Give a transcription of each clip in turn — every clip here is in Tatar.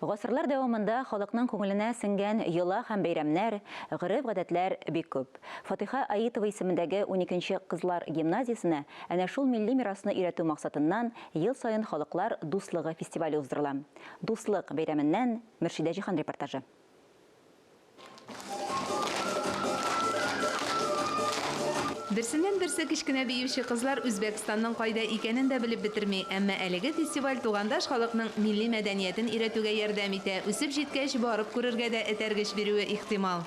Гасырлар дәвамында халыкның күңеленә сеңгән йола һәм бәйрәмнәр, гореф-гадәтләр бик күп. Фатиха Аитова исемендәге 12-нче кызлар гимназиясенә әнә шул милли мирасны өйрәтү максатыннан ел сайын халыклар дуслыгы фестивале уздырыла. Дуслык бәйрәменнән Мөршидә Җихан репортажы. Берсеннән-берсе кечкенә биюче кызлар Үзбәкстанның кайда икәнен дә белеп бетерми, әмма әлеге фестиваль тугандаш халыкның милли мәдәниятен өйрәтүгә ярдәм итә, үсеп җиткәч барып күрергә дә этәргеч бирүе ихтимал.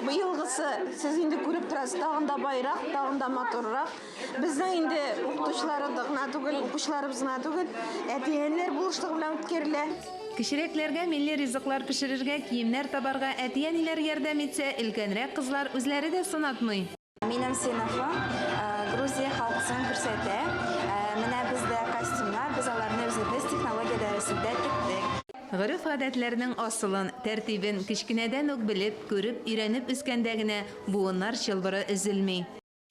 Быелгысы сез инде күреп торасыз, тагын да байрак, тагын да матуррак. Безнең инде укытучыларыбыз гына түгел, укучыларыбыз гына түгел, әтиәннәр булышлыгы белән үткәрелә. Кичерәкләргә милли ризыклар пешерергә, киемнәр табарга әтиәниләр ярдәм итсә, өлкәнрәк кызлар үзләре дә сынатмый. Минем сыйныфым Грузия халкысын күрсәтә. Менә бездә костюмнар, без аларны үзебез технология дәресендә тиктек. Гореф-гадәтләрнең асылын, тәртибен кечкенәдән үк белеп, күреп, өйрәнеп үскәндә генә буыннар чылбыры өзелми.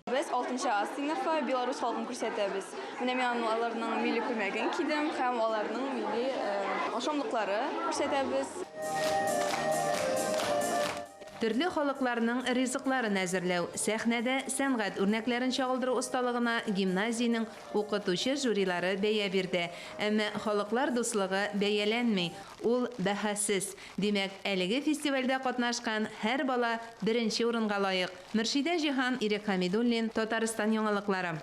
Без 6-нчы А сыйныфы Белорус халкын күрсәтәбез. Менә мин аларның милли күлмәген кидем һәм аларның милли ашамлыклары күрсәтәбез. Төрле халыкларның ризыкларын әзерләү, сәхнәдә сәнгать үрнәкләрен чагылдыру осталыгына гимназиянең укытучы жюрилары бәя бирде. Әмма халыклар дуслыгы бәяләнми, ул бәһасез. Димәк, әлеге фестивальдә катнашкан һәр бала беренче урынга лаек. Мөршидә Җихан, Ирек Хәмидуллин, Татарстан яңалыклары.